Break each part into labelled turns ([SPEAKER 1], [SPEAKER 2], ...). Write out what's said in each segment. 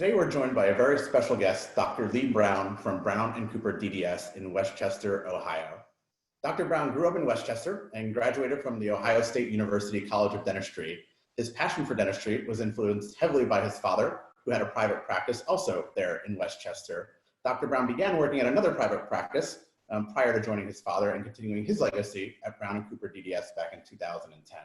[SPEAKER 1] Today we're joined by a very special guest, Dr. Lee Brown from Brown and Cooper DDS in Westchester, Ohio. Dr. Brown grew up in Westchester and graduated from the Ohio State University College of Dentistry. His passion for dentistry was influenced heavily by his father, who had a private practice also there in Westchester. Dr. Brown began working at another private practice prior to joining his father and continuing his legacy at Brown and Cooper DDS back in 2010.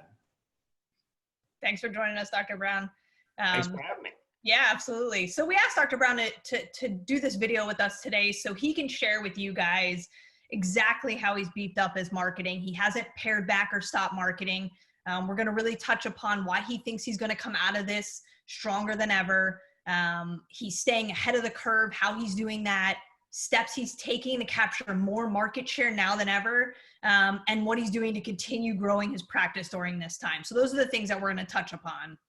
[SPEAKER 2] Thanks for joining us, Dr. Brown.
[SPEAKER 3] Thanks for having me.
[SPEAKER 2] Yeah, absolutely. So we asked Dr. Brown to do this video with us today so he can share with you guys exactly how he's beefed up his marketing. He hasn't pared back or stopped marketing. We're going to really touch upon why he thinks he's going to come out of this stronger than ever. He's staying ahead of the curve, how he's doing that, steps he's taking to capture more market share now than ever, and what he's doing to continue growing his practice during this time. So those are the things that we're going to touch upon.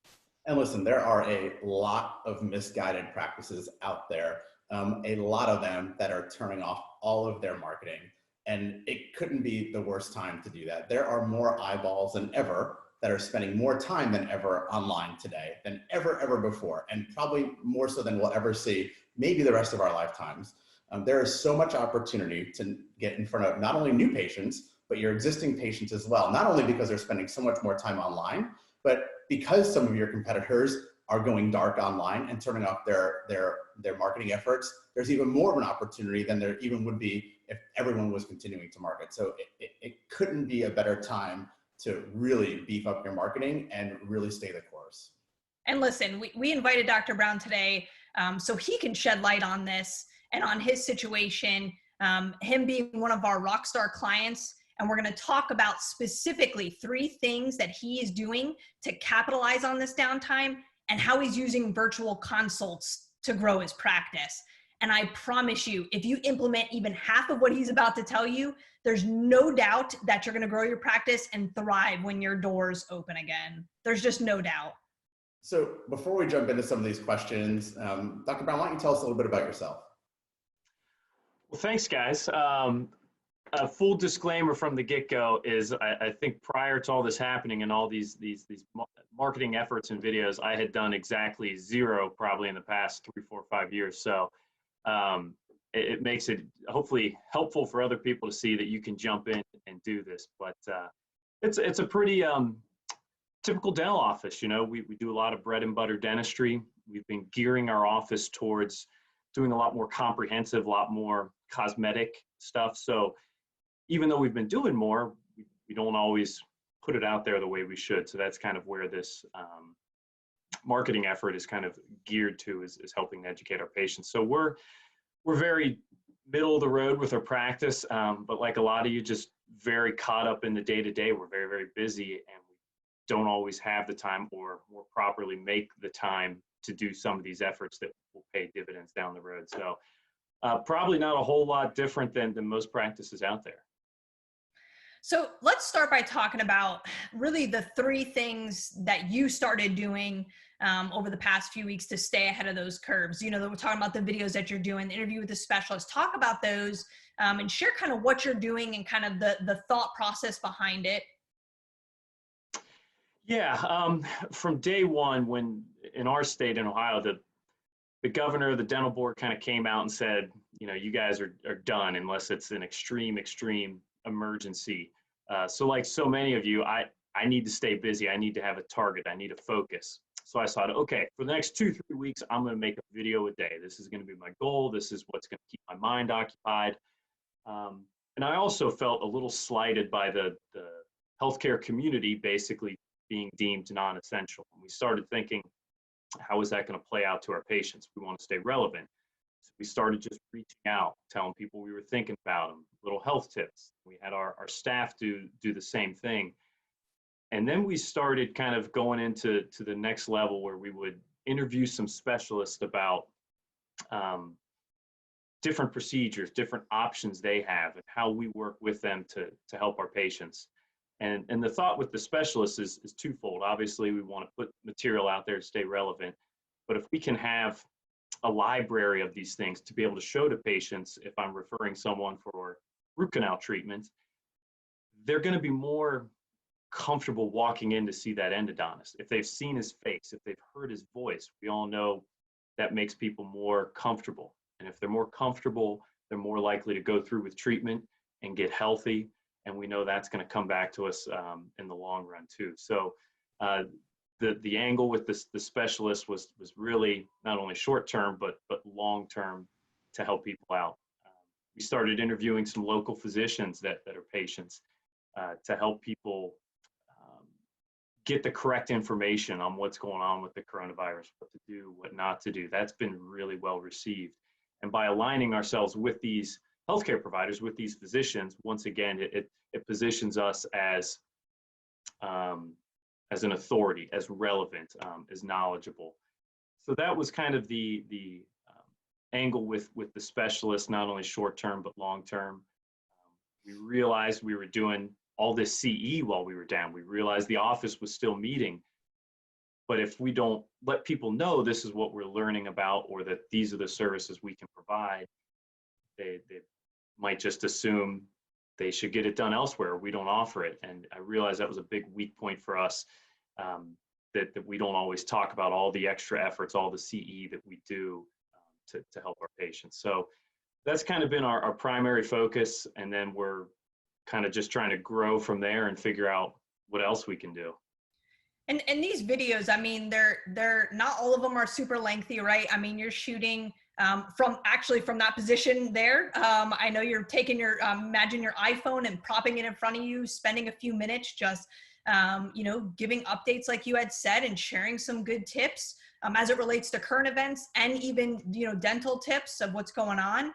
[SPEAKER 1] And listen, there are a lot of misguided practices out there, a lot of them that are turning off all of their marketing. And it couldn't be the worst time to do that. There are more eyeballs than ever that are spending more time than ever online today than ever before, and probably more so than we'll ever see, maybe the rest of our lifetimes. There is so much opportunity to get in front of not only new patients, but your existing patients as well. Not only because they're spending so much more time online, but because some of your competitors are going dark online and turning off their marketing efforts, there's even more of an opportunity than there even would be if everyone was continuing to market. So it couldn't be a better time to really beef up your marketing and really stay the course.
[SPEAKER 2] And listen, we invited Dr. Brown today so he can shed light on this and on his situation, him being one of our rockstar clients. And we're going to talk about specifically 3 things that he is doing to capitalize on this downtime and how he's using virtual consults to grow his practice. And I promise you, if you implement even half of what he's about to tell you, there's no doubt that you're going to grow your practice and thrive when your doors open again. There's just no doubt.
[SPEAKER 1] So before we jump into some of these questions, Dr. Brown, why don't you tell us a little bit about yourself?
[SPEAKER 3] Well, thanks, guys. A full disclaimer from the get-go is I think prior to all this happening and all these marketing efforts and videos, I had done exactly 0 probably in the past 3, 4, 5 years. So it makes it hopefully helpful for other people to see that you can jump in and do this. But it's a pretty typical dental office. You know, we do a lot of bread and butter dentistry. We've been gearing our office towards doing a lot more comprehensive, a lot more cosmetic stuff. So even though we've been doing more, we don't always put it out there the way we should. So that's kind of where this marketing effort is kind of geared to, is helping to educate our patients. So we're very middle of the road with our practice, but like a lot of you, just very caught up in the day-to-day. We're very busy, and we don't always have the time or more properly make the time to do some of these efforts that will pay dividends down the road. So probably not a whole lot different than most practices out there.
[SPEAKER 2] So let's start by talking about really the 3 things that you started doing over the past few weeks to stay ahead of those curves. You know, we're talking about the videos that you're doing, the interview with the specialist. Talk about those and share kind of what you're doing and kind of the thought process behind it.
[SPEAKER 3] Yeah, from day one, when in our state in Ohio, the governor of the dental board kind of came out and said, you know, you guys are done unless it's an extreme emergency. So like so many of you, I need to stay busy. I need to have a target. I need to focus. So I thought, okay, for the next 2-3 weeks, I'm going to make a video a day. This is going to be my goal. This is what's going to keep my mind occupied. And I also felt a little slighted by the healthcare community basically being deemed non-essential. And we started thinking, how is that going to play out to our patients? We want to stay relevant. So we started just reaching out, telling people we were thinking about them, little health tips. We had our staff do the same thing. And then we started kind of going into the next level where we would interview some specialists about different procedures, different options they have, and how we work with them to help our patients. And the thought with the specialists is twofold. Obviously, we want to put material out there to stay relevant, but if we can have a library of these things to be able to show to patients, if I'm referring someone for root canal treatment, they're going to be more comfortable walking in to see that endodontist. If they've seen his face, if they've heard his voice. We all know that makes people more comfortable. And if they're more comfortable, they're more likely to go through with treatment and get healthy. And we know that's going to come back to us in the long run too. So the angle with the specialist was really not only short term, but long term to help people out. We started interviewing some local physicians that are patients to help people get the correct information on what's going on with the coronavirus, what to do, what not to do. That's been really well received. And by aligning ourselves with these healthcare providers, with these physicians, once again, it positions us as an authority, as relevant, as knowledgeable. So that was kind of the angle with the specialist, not only short term, but long term. We realized we were doing all this CE while we were down. We realized the office was still meeting. But if we don't let people know this is what we're learning about, or that these are the services we can provide, they might just assume they should get it done elsewhere. We don't offer it. And I realized that was a big weak point for us, that we don't always talk about all the extra efforts, all the CE that we do to help our patients. So that's kind of been our primary focus. And then we're kind of just trying to grow from there and figure out what else we can do.
[SPEAKER 2] And these videos, I mean, they're not all of them are super lengthy, right? I mean, you're shooting from that position there. I know you're taking your, imagine your iPhone and propping it in front of you, spending a few minutes just, giving updates like you had said, and sharing some good tips as it relates to current events, and even, dental tips of what's going on.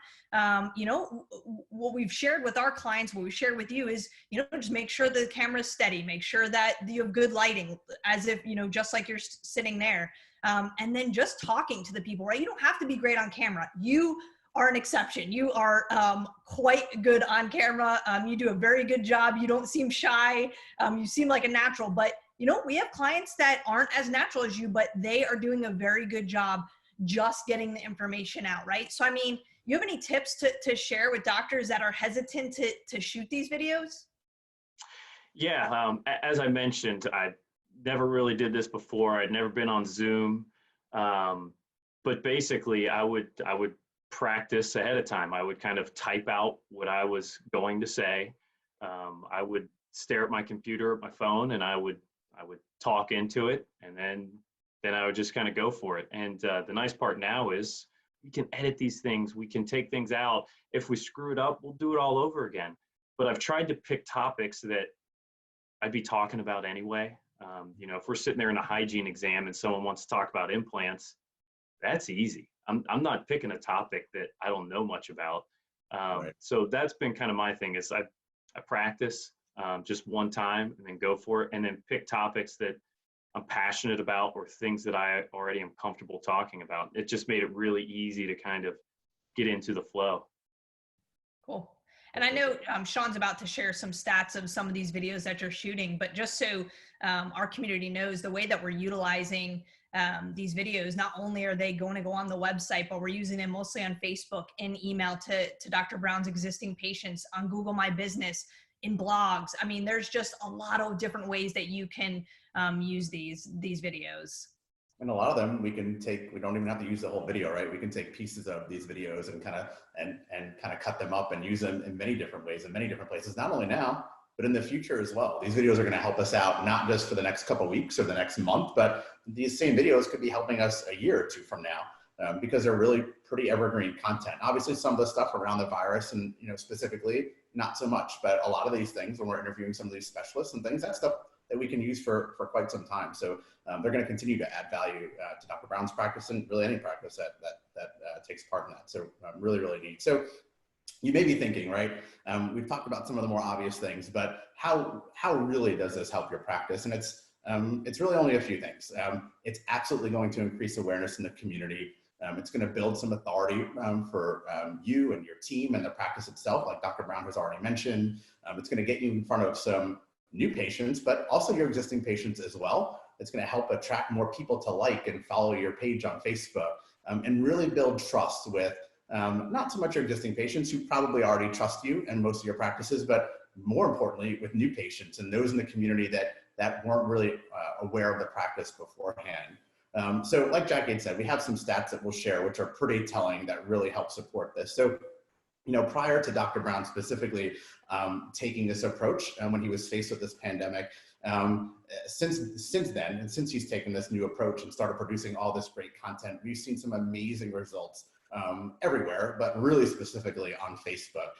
[SPEAKER 2] What we've shared with our clients, what we shared with you is, just make sure the camera's steady, make sure that you have good lighting, as if, just like you're sitting there. And then just talking to the people, right? You don't have to be great on camera. You are an exception. You are quite good on camera. You do a very good job. You don't seem shy. You seem like a natural, but we have clients that aren't as natural as you, but they are doing a very good job just getting the information out, right? So, I mean, you have any tips to share with doctors that are hesitant to shoot these videos?
[SPEAKER 3] Yeah, as I mentioned, I never really did this before. I'd never been on Zoom, but basically I would practice ahead of time. I would kind of type out what I was going to say. I would stare at my computer, at my phone, and I would talk into it, and then I would just kind of go for it. And the nice part now is we can edit these things. We can take things out. If we screw it up, we'll do it all over again. But I've tried to pick topics that I'd be talking about anyway. If we're sitting there in a hygiene exam and someone wants to talk about implants, that's easy. I'm not picking a topic that I don't know much about. Right. So that's been kind of my thing is I practice just one time and then go for it, and then pick topics that I'm passionate about or things that I already am comfortable talking about. It just made it really easy to kind of get into the flow.
[SPEAKER 2] Cool. And I know Sean's about to share some stats of some of these videos that you're shooting, but just so our community knows, the way that we're utilizing these videos, not only are they going to go on the website, but we're using them mostly on Facebook, in email to Dr. Brown's existing patients, on Google My Business, in blogs. I mean, there's just a lot of different ways that you can use these videos.
[SPEAKER 1] And a lot of them we don't even have to use the whole video, right? We can take pieces of these videos and kind of cut them up and use them in many different ways, in many different places, not only now, but in the future as well. These videos are going to help us out, not just for the next couple of weeks or the next month, but these same videos could be helping us a year or two from now, because they're really pretty evergreen content. Obviously, some of the stuff around the virus and, specifically, not so much, but a lot of these things, when we're interviewing some of these specialists and things, that's stuff that we can use for quite some time. So they're going to continue to add value to Dr. Brown's practice, and really any practice that takes part in that. So really, really neat. So you may be thinking, right, we've talked about some of the more obvious things, but how really does this help your practice? And it's really only a few things. It's absolutely going to increase awareness in the community. It's going to build some authority for you and your team and the practice itself, like Dr. Brown has already mentioned. It's going to get you in front of some new patients, but also your existing patients as well. It's going to help attract more people to like and follow your page on Facebook, and really build trust with not so much your existing patients who probably already trust you and most of your practices, but more importantly with new patients and those in the community that weren't really aware of the practice beforehand. So like Jackie had said, we have some stats that we'll share, which are pretty telling that really help support this. So, prior to Dr. Brown specifically taking this approach when he was faced with this pandemic, since then, and since he's taken this new approach and started producing all this great content, we've seen some amazing results everywhere, but really specifically on Facebook.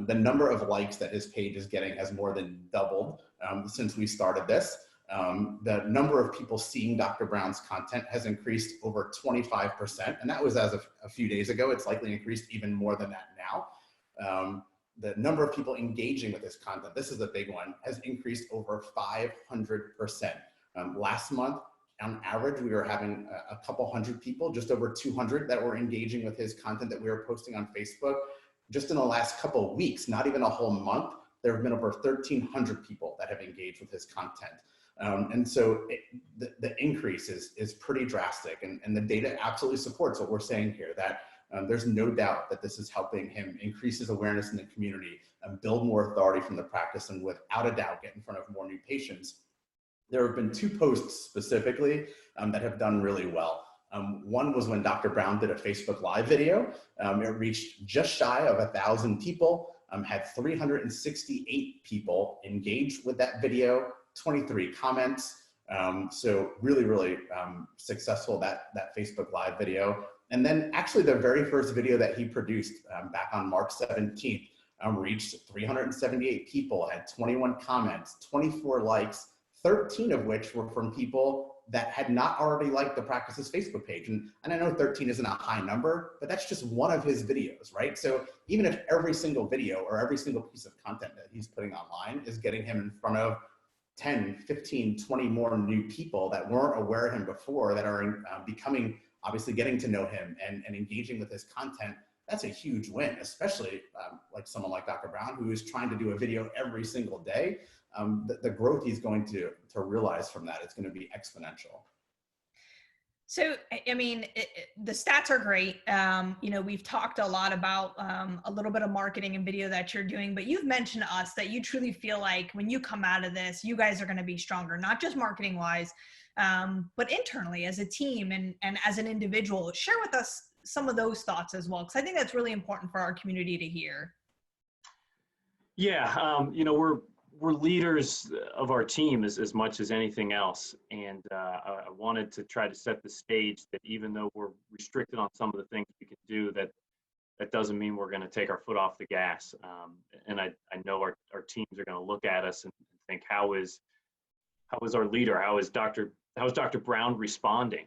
[SPEAKER 1] The number of likes that his page is getting has more than doubled since we started this. The number of people seeing Dr. Brown's content has increased over 25%, and that was as of a few days ago. It's likely increased even more than that now. The number of people engaging with his content, this is a big one, has increased over 500%. Last month, on average, we were having a couple hundred people, just over 200 that were engaging with his content that we were posting on Facebook. Just in the last couple of weeks, not even a whole month, there have been over 1,300 people that have engaged with his content. And so the increase is pretty drastic, and the data absolutely supports what we're saying here, that there's no doubt that this is helping him increase his awareness in the community and build more authority from the practice, and without a doubt get in front of more new patients. There have been 2 posts specifically that have done really well. One was when Dr. Brown did a Facebook Live video. It reached just shy of 1,000 people, had 368 people engage with that video, 23 comments. So really successful, that Facebook Live video. And then actually the very first video that he produced back on March 17th reached 378 people, had 21 comments, 24 likes, 13 of which were from people that had not already liked the practice's Facebook page. And I know 13 isn't a high number, but that's just one of his videos, right? So even if every single video or every single piece of content that he's putting online is getting him in front of 10, 15, 20 more new people that weren't aware of him before, that are becoming, obviously getting to know him and engaging with his content, that's a huge win, especially like someone like Dr. Brown, who is trying to do a video every single day. The growth he's going to realize from that is going to be exponential.
[SPEAKER 2] So, I mean, the stats are great. We've talked a lot about a little bit of marketing and video that you're doing, but you've mentioned to us that you truly feel like when you come out of this, you guys are going to be stronger, not just marketing wise, but internally as a team and as an individual. Share with us some of those thoughts as well, because I think that's really important for our community to hear.
[SPEAKER 3] Yeah, we're leaders of our team as much as anything else. And I wanted to try to set the stage that even though we're restricted on some of the things we can do, that doesn't mean we're going to take our foot off the gas. And I know our teams are going to look at us and think, how is our leader? How is Dr. Brown responding?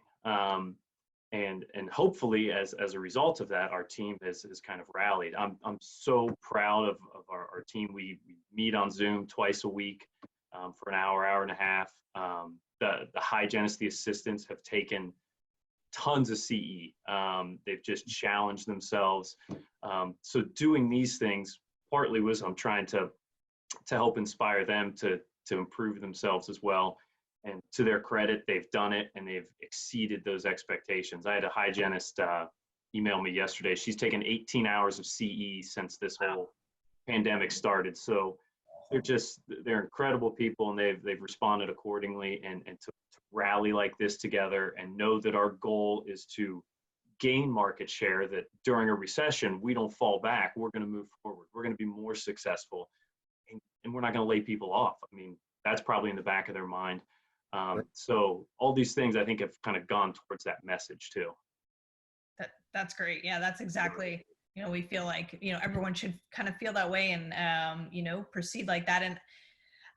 [SPEAKER 3] And hopefully as a result of that, our team has kind of rallied. I'm so proud of our team. We meet on Zoom twice a week for an hour and a half. The hygienists, the assistants have taken tons of CE. They've just challenged themselves. So doing these things partly was I'm trying to help inspire them to improve themselves as well. And to their credit, they've done it and they've exceeded those expectations. I had a hygienist email me yesterday. She's taken 18 hours of CE since this whole pandemic started. So they're incredible people, and they've responded accordingly, and to rally like this together and know that our goal is to gain market share, that during a recession, we don't fall back. We're going to move forward. We're going to be more successful, and we're not going to lay people off. I mean, that's probably in the back of their mind. So all these things I think have kind of gone towards that message too.
[SPEAKER 2] That's great. Yeah, that's exactly, we feel like, everyone should kind of feel that way and, proceed like that. And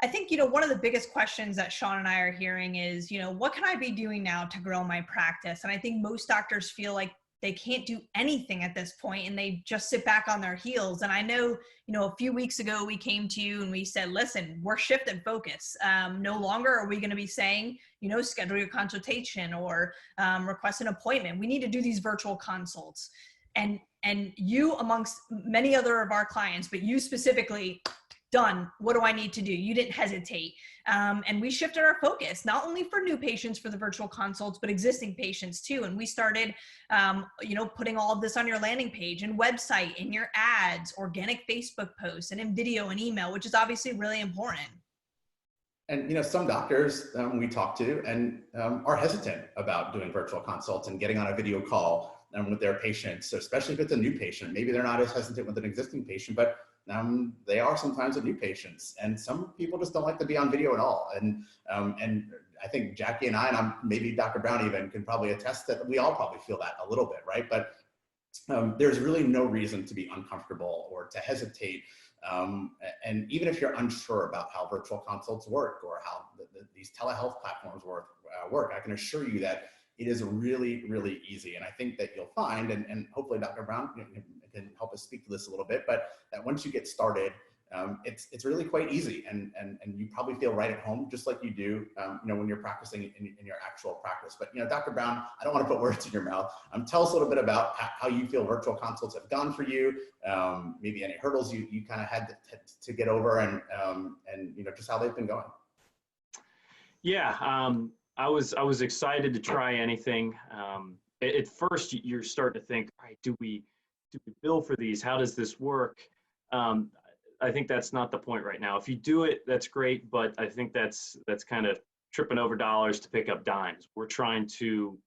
[SPEAKER 2] I think, one of the biggest questions that Sean and I are hearing is, what can I be doing now to grow my practice? And I think most doctors feel like they can't do anything at this point and they just sit back on their heels. And I know, a few weeks ago we came to you and we said, listen, we're shifting focus. No longer are we going to be saying, schedule your consultation or request an appointment. We need to do these virtual consults. And you, amongst many other of our clients, but you specifically, done. What do I need to do? You didn't hesitate. And we shifted our focus, not only for new patients for the virtual consults, but existing patients too. And we started, putting all of this on your landing page and website, in your ads, organic Facebook posts, and in video and email, which is obviously really important.
[SPEAKER 1] And some doctors we talk to and are hesitant about doing virtual consults and getting on a video call with their patients, so especially if it's a new patient. Maybe they're not as hesitant with an existing patient, but they are sometimes with new patients. And some people just don't like to be on video at all. And I think Jackie and maybe Dr. Brown even can probably attest that we all probably feel that a little bit, right? But there's really no reason to be uncomfortable or to hesitate. And even if you're unsure about how virtual consults work or how these telehealth platforms work, I can assure you that it is really, really easy. And I think that you'll find, and hopefully Dr. Brown can help us speak to this a little bit, but that once you get started, it's really quite easy, and you probably feel right at home, just like you do, when you're practicing in your actual practice. But Dr. Brown, I don't want to put words in your mouth. Tell us a little bit about how you feel virtual consults have gone for you. Maybe any hurdles you kind of had to get over, and just how they've been going.
[SPEAKER 3] Yeah, I was excited to try anything. At first, you're starting to think, all right, do we bill for these? How does this work? I think that's not the point right now. If you do it, that's great, but I think that's kind of tripping over dollars to pick up dimes. We're trying to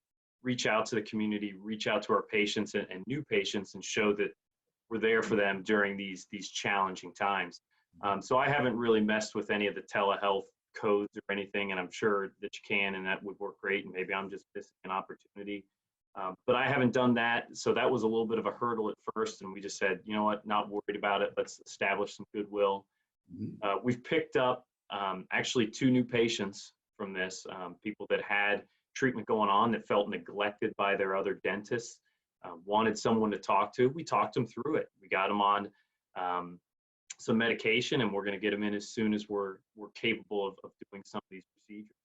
[SPEAKER 3] reach out to the community, reach out to our patients and new patients, and show that we're there for them during these challenging times. So I haven't really messed with any of the telehealth codes or anything, and I'm sure that you can, and that would work great, and maybe I'm just missing an opportunity. But I haven't done that, so that was a little bit of a hurdle at first, and we just said, you know what, not worried about it, let's establish some goodwill. We've picked up actually 2 new patients from this, people that had treatment going on that felt neglected by their other dentists, wanted someone to talk to. We talked them through it. We got them on some medication, and we're going to get them in as soon as we're capable of doing some of these procedures.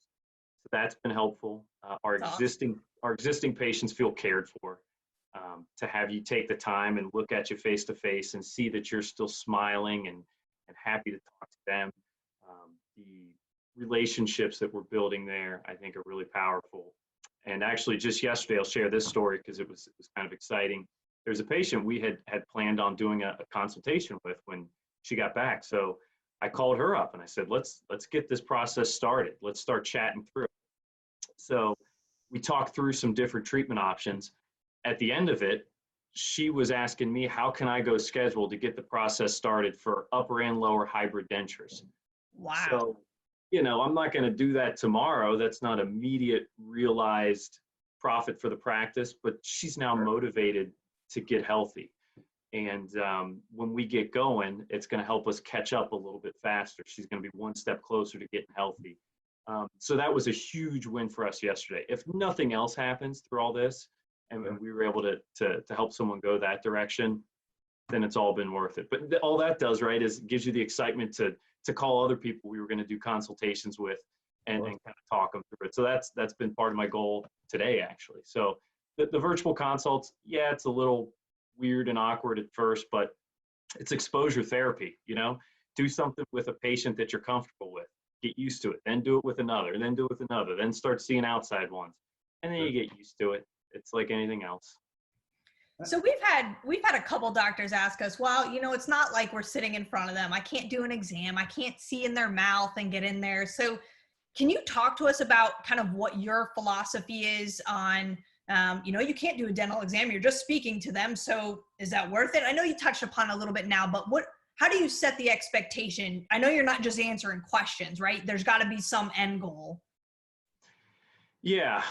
[SPEAKER 3] So that's been helpful. Our existing patients feel cared for. To have you take the time and look at you face to face and see that you're still smiling and happy to talk to them. The relationships that we're building there, I think, are really powerful. And actually, just yesterday, I'll share this story because it was kind of exciting. There's a patient we had planned on doing a consultation with when she got back. So I called her up and I said, let's get this process started. Let's start chatting through it. So we talked through some different treatment options. At the end of it, she was asking me, how can I go schedule to get the process started for upper and lower hybrid dentures?
[SPEAKER 2] Wow.
[SPEAKER 3] So, I'm not going to do that tomorrow. That's not immediate realized profit for the practice, but she's now motivated to get healthy. And when we get going, it's going to help us catch up a little bit faster. She's going to be one step closer to getting healthy. So that was a huge win for us yesterday. If nothing else happens through all this, and we were able to help someone go that direction, then it's all been worth it. But all that does, right, is gives you the excitement to call other people we were going to do consultations with and kind of talk them through it. So that's been part of my goal today, actually. So the virtual consults, yeah, it's a little weird and awkward at first, but it's exposure therapy. Do something with a patient that you're comfortable with, get used to it, then do it with another, then do it with another, then start seeing outside ones, and then you get used to it. It's like anything else.
[SPEAKER 2] So we've had a couple doctors ask us, well, it's not like we're sitting in front of them. I can't do an exam. I can't see in their mouth and get in there. So can you talk to us about kind of what your philosophy is on, you can't do a dental exam. You're just speaking to them. So is that worth it? I know you touched upon it a little bit now, but how do you set the expectation? I know you're not just answering questions, right? There's got to be some end goal.
[SPEAKER 3] Yeah.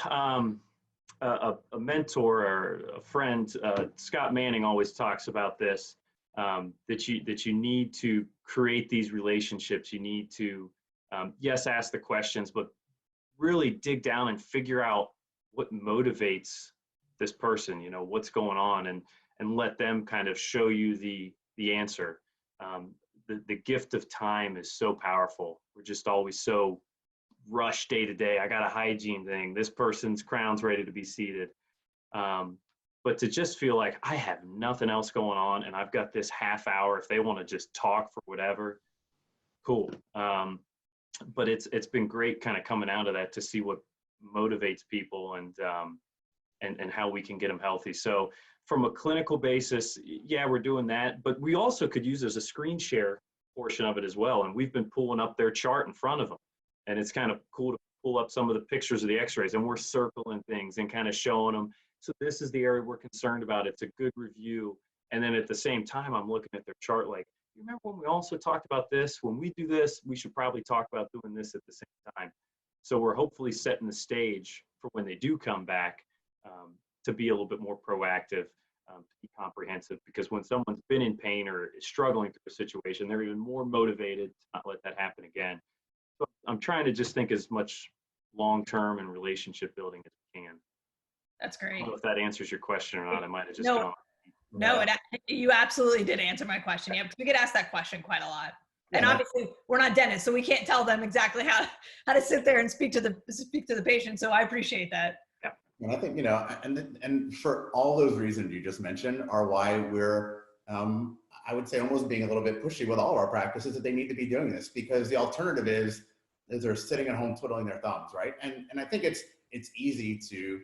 [SPEAKER 3] A mentor or a friend, Scott Manning, always talks about this, that you need to create these relationships. You need to, yes, ask the questions, but really dig down and figure out what motivates this person, what's going on, and let them kind of show you the answer. The gift of time is so powerful. We're just always so rush day to day. I got a hygiene thing. This person's crown's ready to be seated. But to just feel like I have nothing else going on and I've got this half hour, if they want to just talk for whatever, cool. But it's been great kind of coming out of that to see what motivates people and how we can get them healthy. So from a clinical basis, yeah, we're doing that, but we also could use as a screen share portion of it as well. And we've been pulling up their chart in front of them And it's kind of cool to pull up some of the pictures of the x-rays, and we're circling things and kind of showing them. So this is the area we're concerned about. It's a good review. And then at the same time, I'm looking at their chart like, you remember when we also talked about this? When we do this, we should probably talk about doing this at the same time. So we're hopefully setting the stage for when they do come back, to be a little bit more proactive, to be comprehensive, because when someone's been in pain or is struggling through a situation, they're even more motivated to not let that happen again. So I'm trying to just think as much long-term and relationship building as we can.
[SPEAKER 2] That's
[SPEAKER 3] I
[SPEAKER 2] great.
[SPEAKER 3] don't know if that answers your question or not. I might have just
[SPEAKER 2] No.
[SPEAKER 3] gone.
[SPEAKER 2] No, you absolutely did answer my question. Yeah, we get asked that question quite a lot.
[SPEAKER 1] Yeah,
[SPEAKER 2] and obviously we're not dentists, so we can't tell them exactly how to sit there and speak to the patient. So I appreciate that.
[SPEAKER 3] Yeah.
[SPEAKER 1] And I think, and for all those reasons you just mentioned are why we're, I would say, almost being a little bit pushy with all of our practices that they need to be doing this, because the alternative is they're sitting at home twiddling their thumbs, right? And I think it's easy to,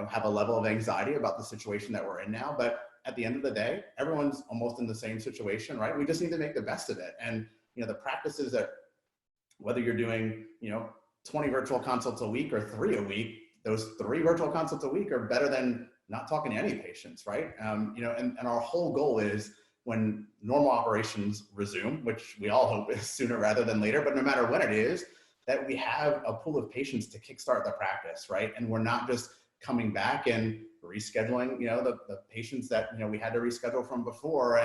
[SPEAKER 1] have a level of anxiety about the situation that we're in now, but at the end of the day, everyone's almost in the same situation, right? We just need to make the best of it. And, the practices that, whether you're doing, 20 virtual consults a week or 3 a week, those 3 virtual consults a week are better than not talking to any patients, right? And our whole goal is when normal operations resume, which we all hope is sooner rather than later, but no matter when it is, that we have a pool of patients to kickstart the practice, right? And we're not just coming back and rescheduling, the patients that, we had to reschedule from before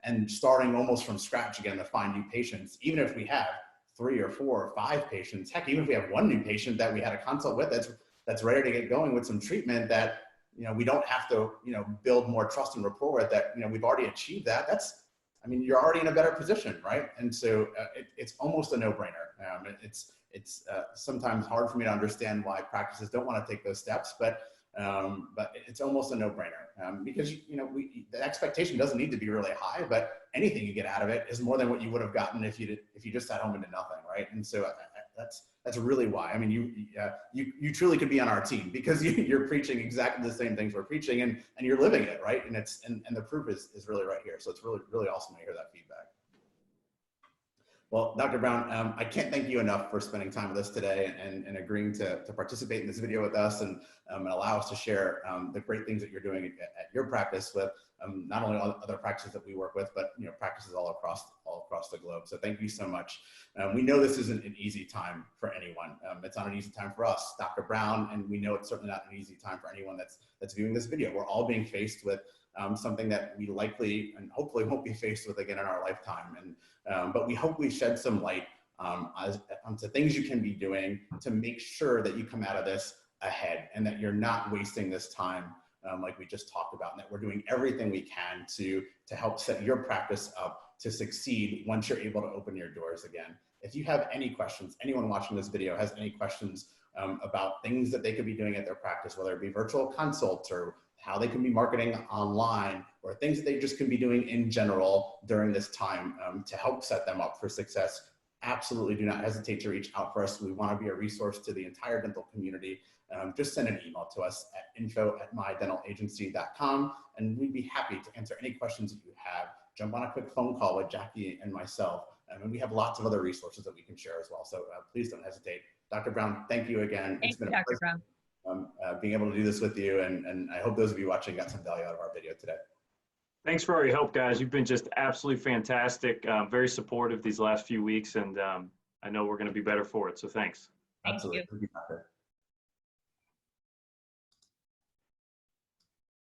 [SPEAKER 1] and starting almost from scratch again to find new patients. Even if we have 3 or 4 or 5 patients, heck, even if we have 1 new patient that we had a consult with that's ready to get going with some treatment that, we don't have to, build more trust and rapport with, that, we've already achieved that. You're already in a better position, right? And so it's almost a no-brainer. It's sometimes hard for me to understand why practices don't want to take those steps, but it's almost a no-brainer, because the expectation doesn't need to be really high, but anything you get out of it is more than what you would have gotten if you just sat home and did nothing, right? And so that's really why. You truly could be on our team, because you're preaching exactly the same things we're preaching, and you're living it, right? And and the proof is really right here. So it's really, really awesome to hear that feedback. Well, Dr. Brown, I can't thank you enough for spending time with us today and agreeing to participate in this video with us and allow us to share the great things that you're doing at your practice with not only other practices that we work with, but practices all across the globe. So thank you so much. We know this isn't an easy time for anyone. It's not an easy time for us, Dr. Brown, and we know it's certainly not an easy time for anyone that's viewing this video. We're all being faced with something that we likely and hopefully won't be faced with again in our lifetime. But we hope we shed some light onto things you can be doing to make sure that you come out of this ahead, and that you're not wasting this time like we just talked about, and that we're doing everything we can to help set your practice up to succeed once you're able to open your doors again. If you have any questions, anyone watching this video has any questions about things that they could be doing at their practice, whether it be virtual consults or how they can be marketing online, or things that they just can be doing in general during this time to help set them up for success, absolutely do not hesitate to reach out for us. We want to be a resource to the entire dental community. Just send an email to us at info@myDentalAgency.com, and we'd be happy to answer any questions that you have. Jump on a quick phone call with Jackie and myself, and we have lots of other resources that we can share as well. So please don't hesitate. Dr. Brown, thank you again.
[SPEAKER 2] Thank you, Dr. Brown.
[SPEAKER 1] Being able to do this with you, and I hope those of you watching got some value out of our video today.
[SPEAKER 3] Thanks for all your help, guys. You've been just absolutely fantastic, very supportive these last few weeks, and I know we're going to be better for it. So thanks.
[SPEAKER 2] Thank
[SPEAKER 1] Absolutely.
[SPEAKER 2] you.
[SPEAKER 1] Thank you, Doctor.